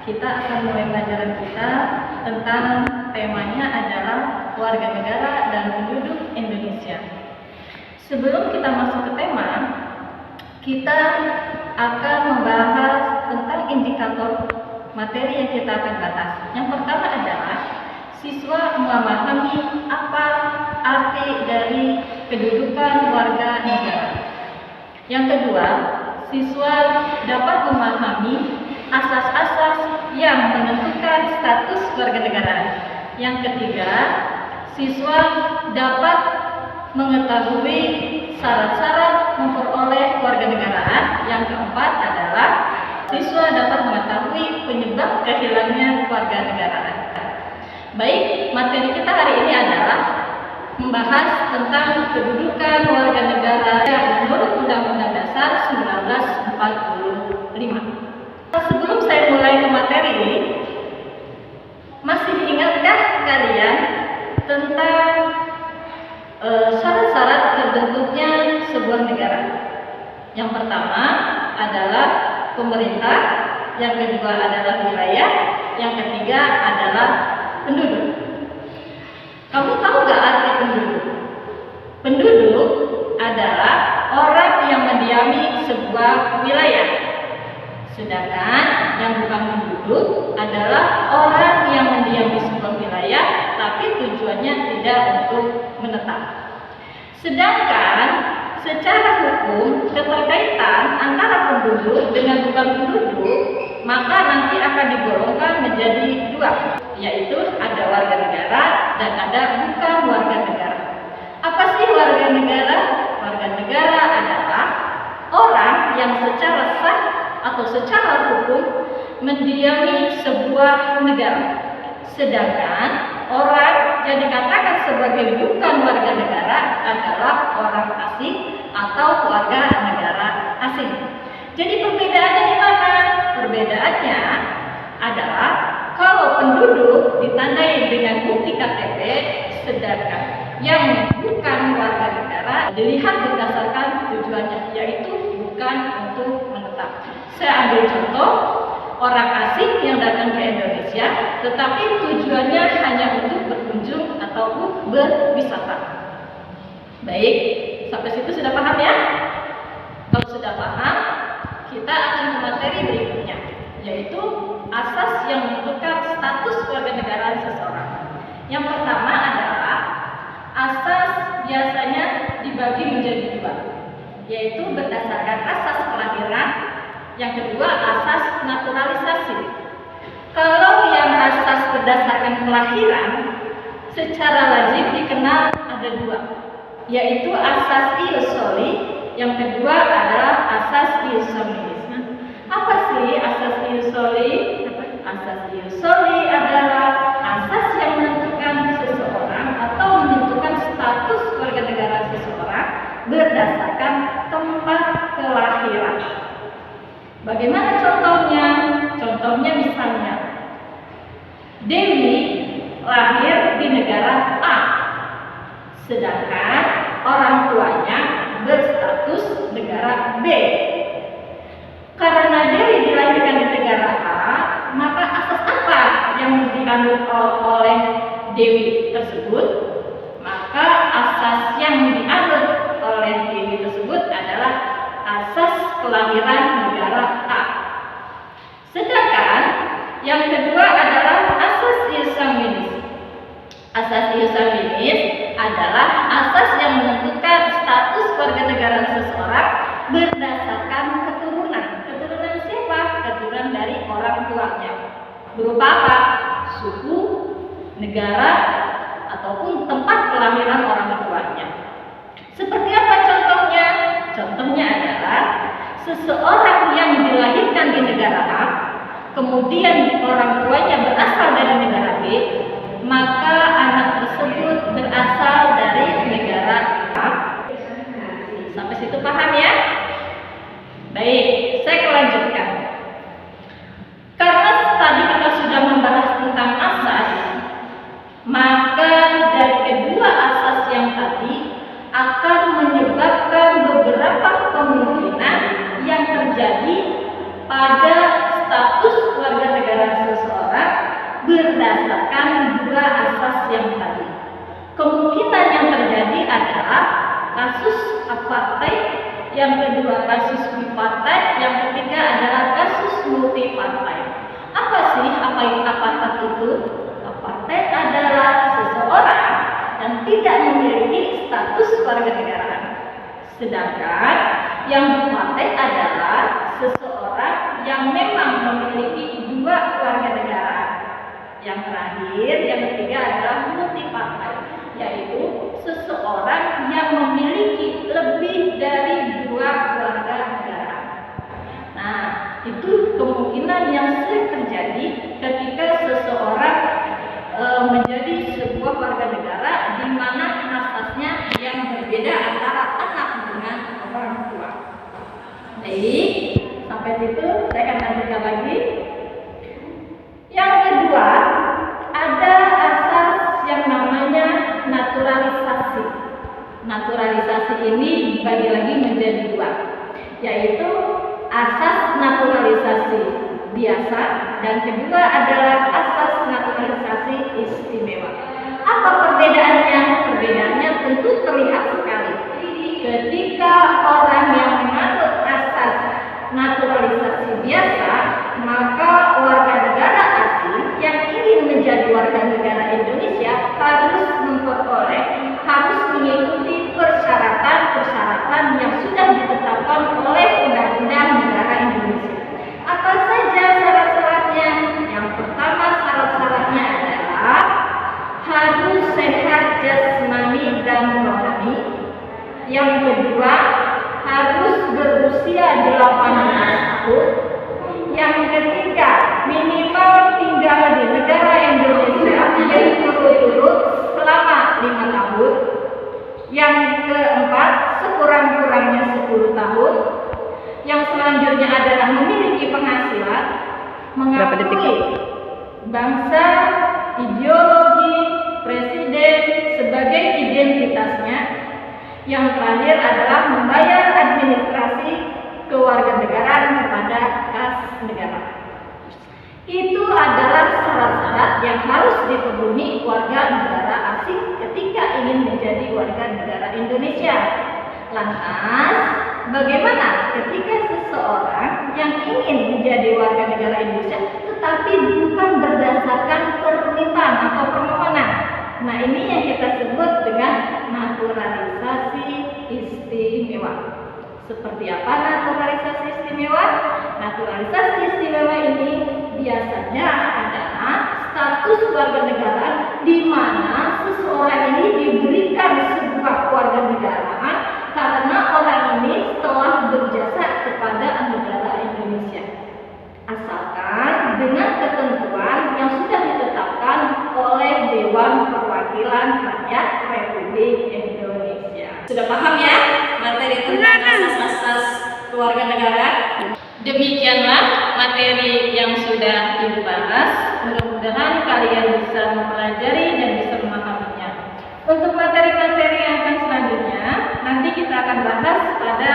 kita akan mulai pelajaran kita tentang temanya adalah warga negara dan penduduk Indonesia. Sebelum kita masuk ke tema, kita akan membahas tentang indikator materi yang kita akan bahas. Yang pertama adalah siswa memahami apa arti dari kedudukan warga negara. Yang kedua, siswa dapat memahami asas-asas yang menentukan status warganegaraan. Yang ketiga, siswa dapat mengetahui syarat-syarat memperoleh warganegaraan. Yang keempat adalah siswa dapat mengetahui penyebab kehilangnya warganegaraan. Baik, materi kita hari ini adalah membahas tentang kedudukan warga negara menurut Undang-Undang Dasar 1945. Sebelum saya mulai ke materi ini, masih ingatkah kalian tentang syarat-syarat terbentuknya sebuah negara? Yang pertama adalah pemerintah, yang kedua adalah wilayah, yang ketiga adalah penduduk. Kamu tahu nggak arti penduduk? Penduduk adalah orang yang mendiami sebuah wilayah. Sedangkan yang bukan penduduk adalah orang yang mendiami sebuah wilayah tapi tujuannya tidak untuk menetap. Sedangkan secara hukum keterkaitan antara penduduk dengan bukan penduduk maka nanti akan digolongkan menjadi dua, yaitu ada warga negara dan ada bukan warga negara. Apa sih warga negara? Warga negara adalah orang yang secara sah atau secara hukum mendiami sebuah negara. Sedangkan orang yang dikatakan sebagai bukan warga negara adalah orang asing atau warga negara asing. Jadi perbedaannya di mana? Perbedaannya adalah kalau penduduk ditandai dengan bukti KTP, sedangkan yang bukan warga negara dilihat berdasarkan tujuannya, yaitu bukan untuk menetap. Saya ambil contoh, orang asing yang datang ke Indonesia tetapi tujuannya hanya untuk berkunjung ataupun berwisata. Baik, sampai situ sudah paham ya? Kalau sudah paham, kita akan ke materi berikutnya, yaitu asas yang menentukan status warganegaraan seseorang. Yang pertama adalah asas biasanya dibagi menjadi dua, yaitu berdasarkan asas kelahiran. Yang kedua, asas naturalisasi. Kalau yang asas berdasarkan kelahiran secara lazim dikenal ada dua, yaitu asas ius soli, yang kedua adalah asas ius sanguinis. Apa sih asas ius soli? Asas ius soli adalah asas yang menentukan seseorang atau menentukan status warganegara seseorang berdasarkan tempat kelahiran. Bagaimana contohnya? Contohnya misalnya, Dewi lahir di negara A, sedangkan orang tuanya berstatus negara B. Karena Dewi dilahirkan di negara A, maka asas apa yang dianut oleh Dewi tersebut? Maka asas yang dianut oleh Dewi tersebut adalah asas kelahiran negara A. Sedangkan yang kedua adalah asas ius sanguinis. Asas ius sanguinis adalah asas yang menentukan status warganegaraan seseorang berdasarkan keturunan. Keturunan siapa? Keturunan dari orang tuanya. Berupa apa? Suku, negara, ataupun tempat kelahiran orang tuanya. Seperti apa contohnya? Contohnya adalah seseorang yang dilahirkan di negara A, kemudian orang tuanya berasal dari negara B, maka anak tersebut berasal dari negara A. Sampai situ paham ya? Baik, saya lanjutkan. Karena tadi kita sudah membahas tentang asas, maka dari kedua asas yang tadi akan menyebabkan beberapa kemungkinan yang terjadi pada status warga negara kasus apartheid, yang kedua kasus bipartite, yang ketiga adalah kasus multipartite. Apa sih apartheid itu? Apartheid adalah seseorang yang tidak memiliki status warganegaraan. Sedangkan yang bipartite adalah seseorang yang memang memiliki dua warganegaraan. Yang terakhir, yang ketiga adalah multipartite, yaitu seseorang yang memiliki lebih dari dua warga negara. Nah, itu kemungkinan yang sering terjadi ketika seseorang menjadi sebuah warga negara di mana asasnya yang berbeda antara anak dengan orang tua. Baik, sampai situ saya akan lanjutkan lagi. Yang kedua, ada asas yang namanya naturalisasi. Naturalisasi ini dibagi lagi menjadi dua, yaitu asas naturalisasi biasa dan kedua adalah asas naturalisasi istimewa. Apa perbedaannya? Perbedaannya tentu terlihat sekali. Ketika orang yang menganut asas naturalisasi biasa, maka warga negara asing yang ingin menjadi warga negara Indonesia harus mengikuti persyaratan-persyaratan yang sudah ditetapkan oleh Undang-Undang Negara Indonesia. Apa saja syarat-syaratnya? Yang pertama, syarat-syaratnya adalah harus sehat jasmani dan rohani. Yang kedua, harus berusia 18 tahun. Yang ketiga, minimal tinggal di negara Indonesia berturut-turut selama 5 tahun. Yang keempat, sekurang-kurangnya 10 tahun. Yang selanjutnya adalah memiliki penghasilan, mengakui bangsa, ideologi, presiden sebagai identitasnya. Yang terakhir adalah membayar administrasi kewarganegaraan kepada kas negara. Itu adalah syarat-syarat yang harus dipenuhi warga negara asing ketika ingin menjadi warga negara Indonesia. Lantas, bagaimana ketika seseorang yang ingin menjadi warga negara Indonesia tetapi bukan berdasarkan permintaan atau permohonan? Nah, ini yang kita sebut dengan naturalisasi istimewa. Seperti apa naturalisasi istimewa? Naturalisasi istimewa ini biasanya adalah status warganegaraan di mana seseorang ini diberikan sebuah warganegaraan karena orang ini telah berjasa kepada negara Indonesia. Asalkan dengan ketentuan yang sudah ditetapkan oleh Dewan Perwakilan Rakyat Republik Indonesia. Sudah paham ya materi tentang asas-asas kewarganegaraan? Demikianlah materi yang sudah Ibu bahas. Mudah-mudahan kalian bisa mempelajari dan bisa memahaminya. Untuk materi-materi yang akan selanjutnya, nanti kita akan bahas pada